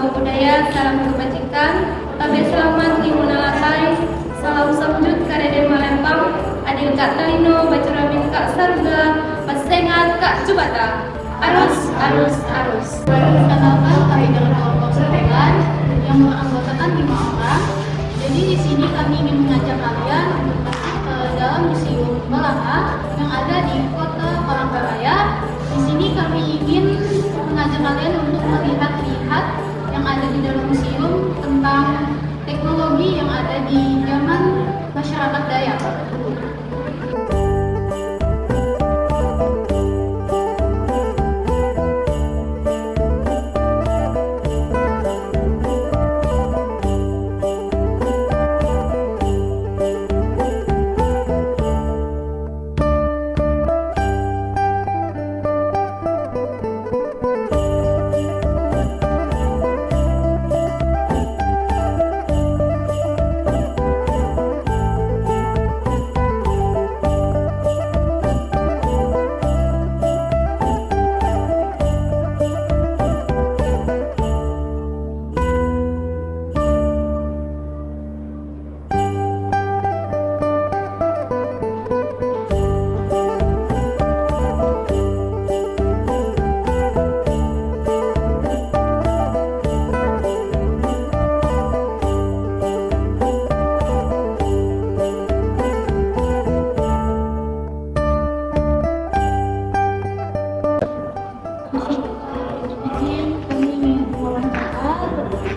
salam budaya, salam kebajikan, tabe selamat imunalatai, salam samjut karede Malembang, adil kak talino, bacuramin kak sarga, pasengat kak jubata, arus. Perkenalkan kami dalam kelompok 9 yang beranggotakan 5 orang. Jadi di sini kami ingin mengajak kalian untuk masuk ke dalam Museum Malaka yang ada di Kota Palangkaraya. Di sini kami ingin mengajak kalian untuk melihat-lihat yang ada di dalam museum tentang teknologi yang ada di zaman masyarakat Dayak.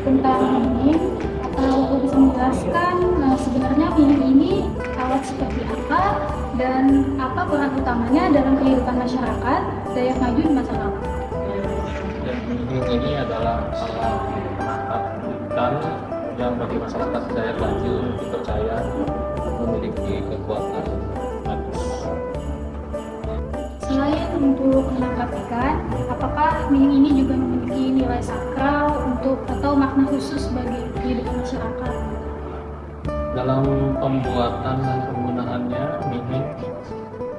Tentang minim, atau bisa menjelaskan sebenarnya minim ini alat seperti apa dan apa peran utamanya dalam kehidupan masyarakat Dayak Ngaju di masa lalu. Minim ini adalah alat penangkap ikan yang bagi masyarakat Dayak Ngaju dipercaya memiliki kekuatan magis. Selain untuk menangkap ikan, apakah minim ini juga memiliki nilai sakral atau makna khusus bagi kehidupan masyarakat? Dalam pembuatan dan penggunaannya, minim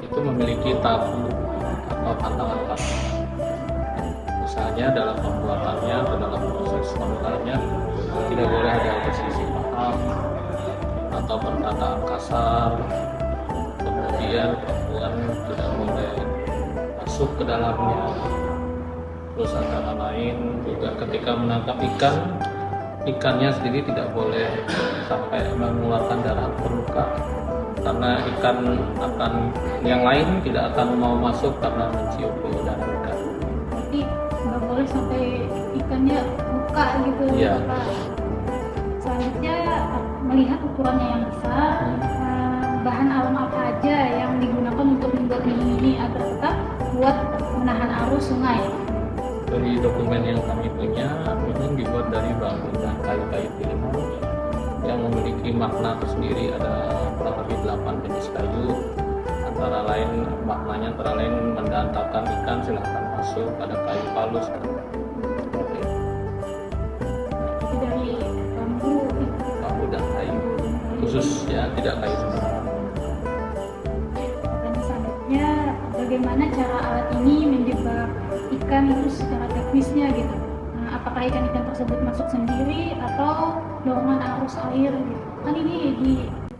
itu memiliki tabu atau pantangan pasar. Misalnya dalam pembuatannya atau dalam proses penggunaannya tidak boleh ada persisi paham atau perkataan kasar. Kemudian perempuan tidak boleh masuk ke dalamnya. Terus antara lain juga ketika menangkap ikan, ikannya sendiri tidak boleh sampai mengeluarkan darah terluka, karena ikan yang lain tidak akan mau masuk karena mencium bau darah ikan. Berarti nggak boleh sampai ikannya luka gitu. Iya. Pak. Selanjutnya melihat ukurannya yang besar, bahan alam apa aja yang digunakan untuk membuat minim ini agar tetap buat menahan arus sungai. Dari dokumen yang kami punya, minim dibuat dari bambu dan kayu-kayu pilihan yang memiliki makna tersendiri. Ada kurang lebih 8 jenis kayu. Maknanya antara lain mendatangkan ikan silahkan masuk, ada kayu palus. Itu dari bambu. Bambu dan kayu khusus ya, tidak kayu sembarangan. Dan selanjutnya bagaimana cara alat ini menjebak ikan itu secara teknisnya gitu. Nah, apakah ikan-ikan tersebut masuk sendiri atau dorongan arus air gitu. Kan ini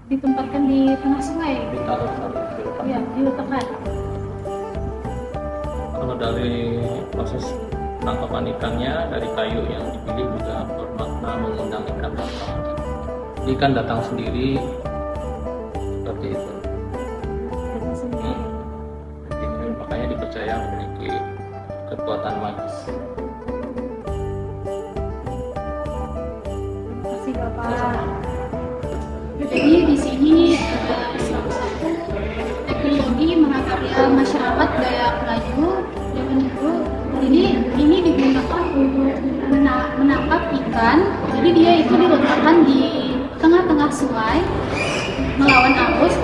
ditempatkan di tengah sungai. Iya, diletakkan. Kalau dari proses penangkapan ikannya, dari kayu yang dipilih juga bermakna mengundang ikan datang. Ikan datang sendiri seperti itu. Datang sendiri. Ini makanya dipercaya memiliki kekuatan magis. Terima kasih Bapak. Jadi di sini ada salah satu teknologi menangkap masyarakat Dayak Ngaju zaman dulu. Jadi ini digunakan untuk menangkap ikan. Jadi dia itu diletakkan di tengah-tengah sungai melawan arus.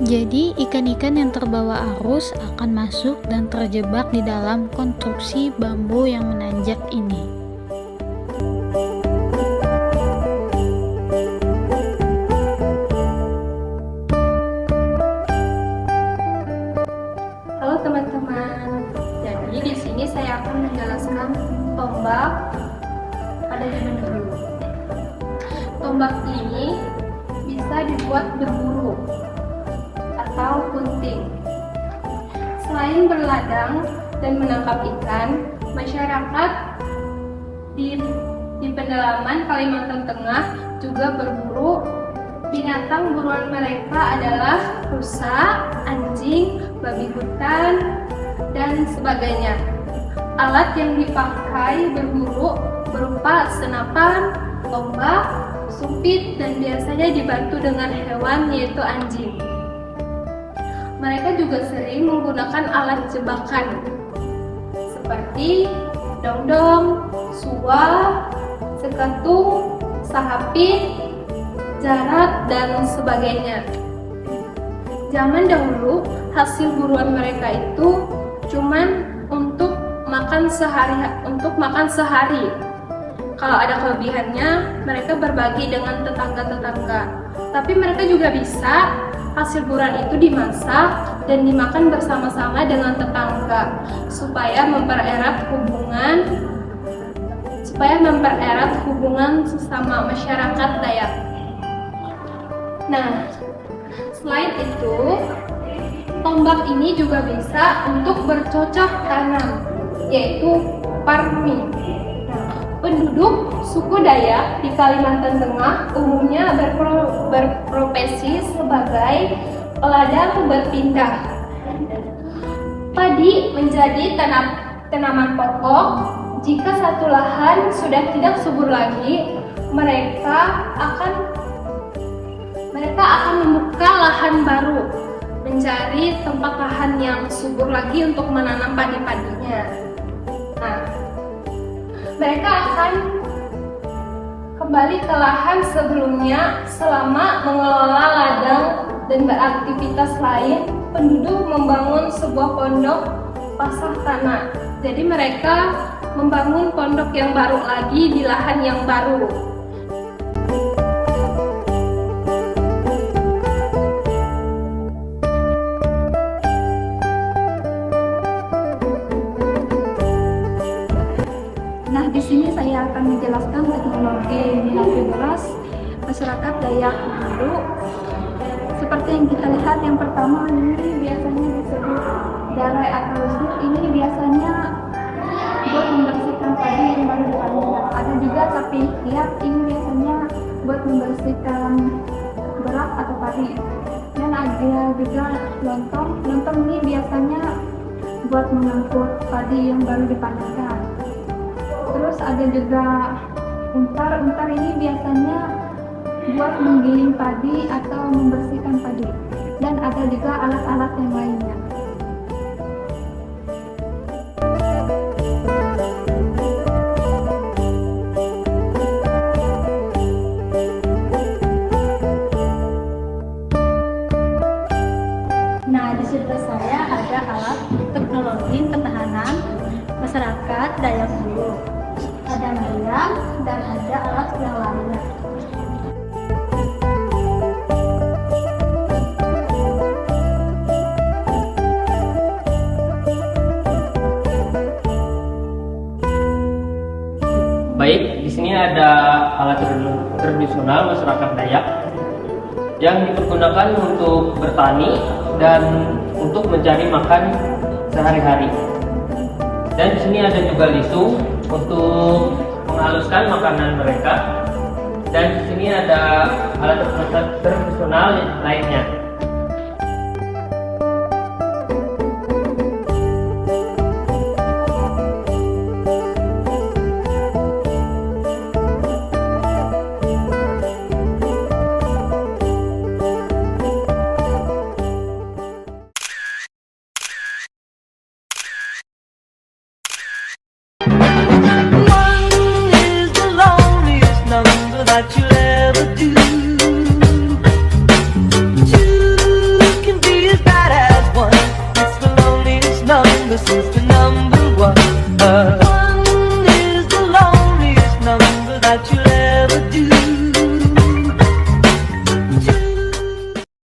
Jadi ikan-ikan yang terbawa arus akan masuk dan terjebak di dalam konstruksi bambu yang menanjak ini. Halo teman-teman. Jadi di sini saya akan menjelaskan tombak, pada zaman dahulu. Tombak ini bisa dibuat berburu atau gunting. Selain berladang dan menangkap ikan, masyarakat di pedalaman Kalimantan Tengah juga berburu. Binatang buruan mereka adalah rusa, anjing, babi hutan, dan sebagainya. Alat yang dipakai berburu berupa senapan, tombak, sumpit, dan biasanya dibantu dengan hewan yaitu anjing. Mereka juga sering menggunakan alat jebakan seperti dongdong, suwa, seketung, sahapit, jarak, dan sebagainya. Zaman dahulu, hasil buruan mereka itu cuman untuk makan sehari. Kalau ada kelebihannya, mereka berbagi dengan tetangga-tetangga. Tapi mereka juga bisa hasil buruan itu dimasak dan dimakan bersama-sama dengan tetangga supaya mempererat hubungan sesama masyarakat Dayak. Nah, selain itu, tombak ini juga bisa untuk bercocok tanam, yaitu parmi. Penduduk suku Dayak di Kalimantan Tengah umumnya berprofesi sebagai peladang berpindah. Padi menjadi tanaman pokok. Jika satu lahan sudah tidak subur lagi, mereka akan membuka lahan baru, mencari tempat lahan yang subur lagi untuk menanam padi-padinya. Nah, mereka akan kembali ke lahan sebelumnya selama mengelola ladang dan beraktivitas lain. Penduduk membangun sebuah pondok pasah tanah. Jadi mereka membangun pondok yang baru lagi di lahan yang baru. Nah, di sini saya akan menjelaskan teknologi minati beras masyarakat Dayak dulu. Seperti yang kita lihat, yang pertama ini biasanya disebut darai atau lusuk. Ini biasanya buat membersihkan padi yang baru dipanen. Ada juga tapi lihat ini biasanya buat membersihkan beras atau padi. Dan ada juga lontong. Lontong ini biasanya buat mengangkut padi yang baru dipanenkan. Terus ada juga untar. Untar ini biasanya buat menggiling padi atau membersihkan padi. Dan ada juga alat-alat yang lainnya. Nah, di sebelah saya ada alat teknologi ketahanan masyarakat Dayak dulu. Ada meriam dan ada alat yang lainnya. Baik, di sini ada alat tradisional masyarakat Dayak yang dipergunakan untuk bertani dan untuk mencari makan sehari-hari. Dan di sini ada juga lisu untuk menghaluskan makanan mereka. Dan di sini ada alat tradisional lainnya. That you'll ever do. Two can be as bad as one. It's the loneliest number since the